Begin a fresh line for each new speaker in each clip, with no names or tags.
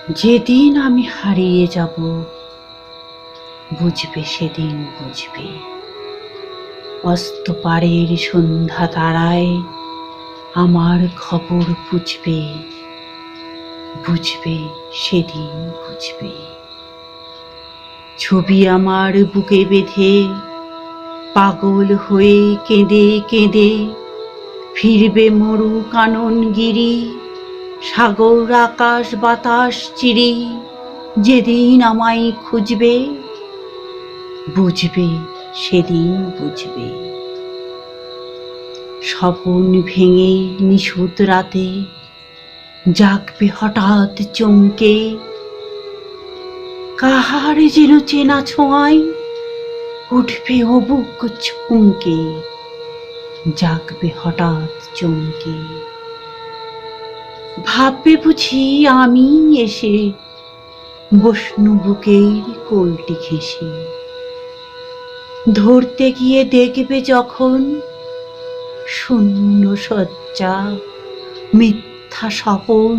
যেদিন আমি হারিয়ে যাব, বুঝবে সেদিন বুঝবে। অস্ত পারের সন্ধ্যা তারায় আমার খবর বুঝবে, বুঝবে সেদিন বুঝবে। ছবি আমার বুকে বেঁধে পাগল হয়ে কেঁদে কেঁদে ফিরবে মরু কাননগিরি, সাগর আকাশ বাতাস চিরি। যেদিন আমায় খুঁজবে, বুঝবে সেদিন বুঝবে। স্বপন ভেঙে নিশুত রাতে জাগবে হঠাৎ চমকে, কাহার যেন চেনা ছোঁয়ায় উঠবে ও বুক চমকে। জাগবে হঠাৎ চমকে, ভাববে বুঝি আমি এসে বসনু বুকের কোলটি ঘেঁষে। ধরতে গিয়ে দেখবে যখন শূন্য শয্যা মিথ্যা স্বপন,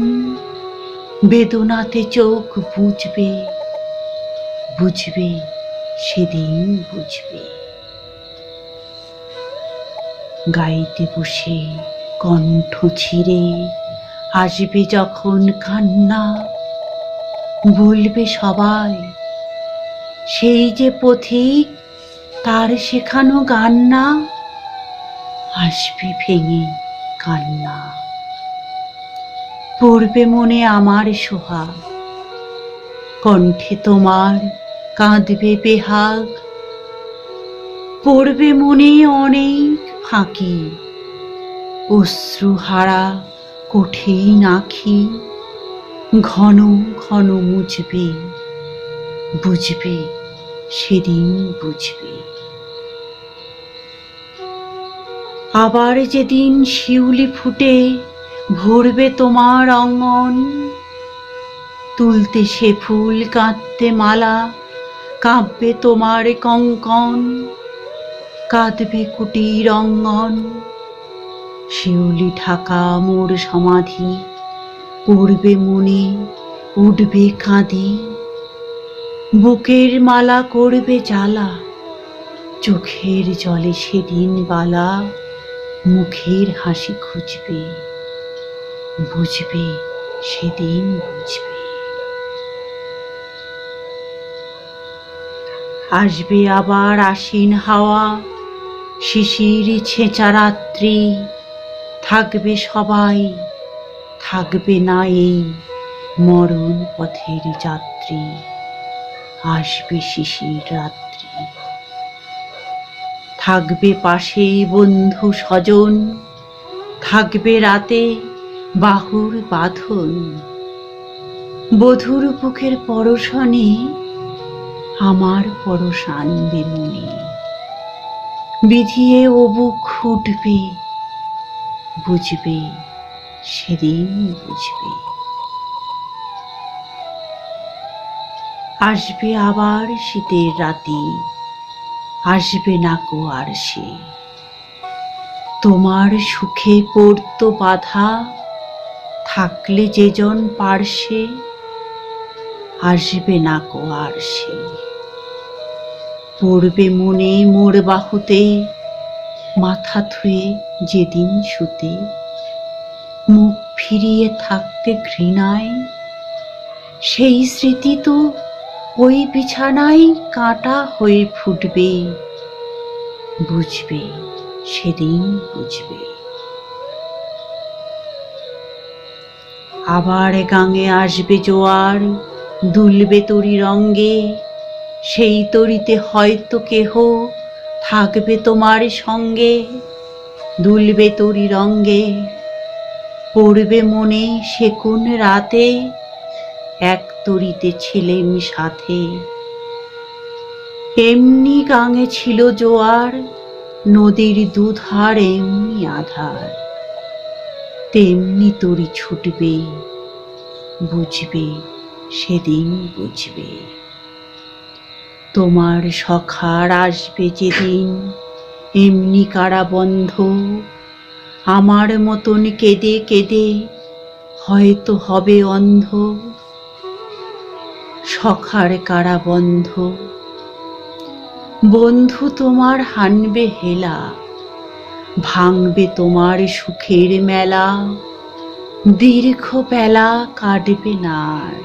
বেদনাতে চোখ বুঝবে, বুঝবে সেদিন বুঝবে। গাইতে বসে কণ্ঠ ছিঁড়ে আসবে যখন কান্না, বলবে সবাই সেই যে পথিক তার শেখানো গান না। আসবে ভেঙে কান্না, পড়বে মনে আমার সোহাগ, কণ্ঠে তোমার কাঁদবে বেহাগ। পড়বে মনে অনেক ফাঁকি, অশ্রুহারা কঠিন আঁখি। ঘন ঘন মুছবে, বুঝবে সেদিন বুঝবে। আবার যেদিন শিউলি ফুটে ভরবে তোমার অঙ্গন, তুলতে সে ফুল কাঁদতে মালা, কাঁপবে তোমার কঙ্কন। কাঁদবে কুটির অঙ্গন, শিউলি ঢাকা মোর সমাধি। পড়বে মনে উঠবে কাঁদি, বুকের মালা করবে জ্বালা। চোখের জলে সেদিন বালা, মুখের হাসি খুঁজবে, বুঝবে সেদিন বুঝবে। আসবে আবার আশ্বিন হাওয়া, শিশির ছেঁচা রাত্রি। থাকবে সবাই, থাকবে না এই মরণ পথের যাত্রী। আসবে শিশির রাত্রি, থাকবে পাশে বন্ধু স্বজন। থাকবে রাতে বাহুর বাঁধন, বধুর বুকের পরশনে আমার পরশ আনবে মনে। বিধিয়ে ও বুক উঠবে, বুঝবে সেদিন বুঝবে। আসবে আবার শীতের রাতি, আসবে না কো আর সে। তোমার সুখে পড়তো বাধা, থাকলে যেজন পার্শ্বে। আসবে না কো আর সে। পড়বে মনে মোর বাহুতে, মাথা থুয়ে যেদিন শুতে। মুখ ফিরিয়ে থাকতে ঘৃণায়, সেই স্মৃতি তো ওই বিছানায় কাঁটা হয়ে ফুটবে। বুঝবে সেদিন বুঝবে। আবার গাঙে আসবে জোয়ার, দুলবে তরি রঙ্গে। সেই তরিতে হয়তো কেহ থাকবে তোমার সঙ্গে। দুলবে তরি রঙ্গে, পড়বে মনে সে কোন রাতে এক তরিতে ছিলেম সাথে। এমনি গাঙে ছিল জোয়ার, নদীর দুধার এমনি আধার। তেমনি তরি ছুটবে, বুঝবে সেদিন বুঝবে। তোমার সখার আসবে যেদিন এমনি কারাবন্ধ, আমার মতন কেঁদে কেঁদে হয়তো হবে অন্ধ। সখার কারাবন্ধ। বন্ধু তোমার হানবে হেলা, ভাঙবে তোমার সুখের মেলা, দীর্ঘ বেলা কাটবে নার।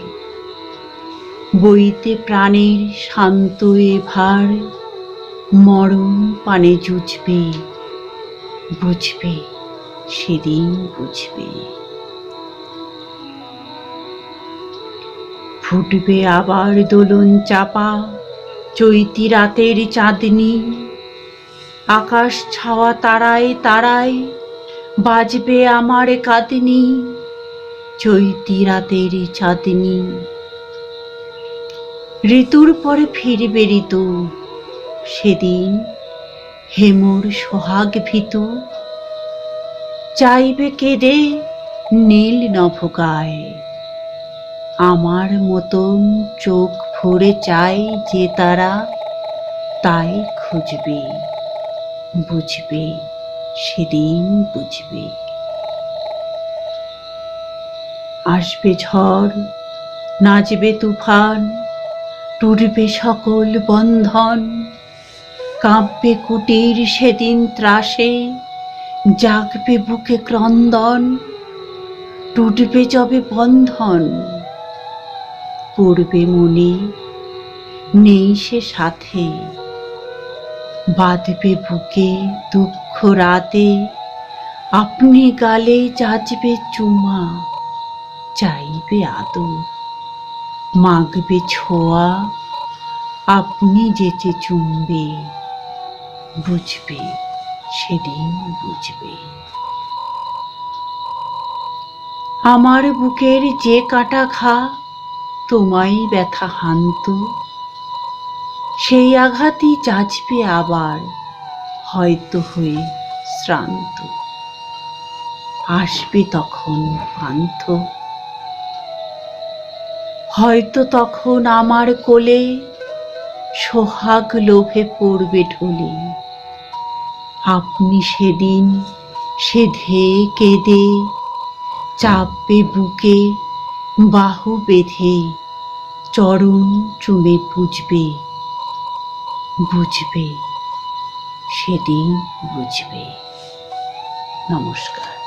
বইতে প্রাণের শান্ত এ ভার, মরণ পানে জুঝবে, বুঝবে সেদিন বুঝবে। ফুটবে আবার দোলন চাপা চৈতি রাতের চাঁদনি, আকাশ ছাওয়া তারায় তারায় বাজবে আমার কাঁদনি। চৈতি রাতের চাঁদনি, ঋতুর পরে ফিরবে ঋতু, সেদিন হেমর সোহাগ ভীতু। চাইবে কেঁদে নীল নভকায়, আমার মতন চোখ ভরে চাই যে তারা, তাই খুঁজবে, বুঝবে সেদিন বুঝবে। আসবে ঝড়, নাচবে তুফান, টুটবে সকল বন্ধন। কাঁপবে কুটির সেদিন ত্রাসে, জাগবে বুকে ক্রন্দন। টুটবে যবে বন্ধন, পড়বে মনে নেই সে সাথে। বাঁধবে বুকে দুঃখ রাতে, আপনি গালে যাচবে চুমা। চাইবে আদর, মাগবে ছোঁয়া, আপনি যেচে চুমবে। বুঝবে সেদিন বুঝবে। আমার বুকের যে কাটা ঘা তোমায় ব্যথা হানত, সেই আঘাতই যাচবে আবার, হয়তো হয়ে শ্রান্ত। আসবে তখন পান্থ, হয়তো তখন আমার কোলে সোহাগ লোভে পড়বে ঢলে। আপনি সেদিন সেধে কেঁদে চাপবে বুকে বাহু বেঁধে, চরণ চুমে বুঝবে, বুঝবে সেদিন বুঝবে। নমস্কার।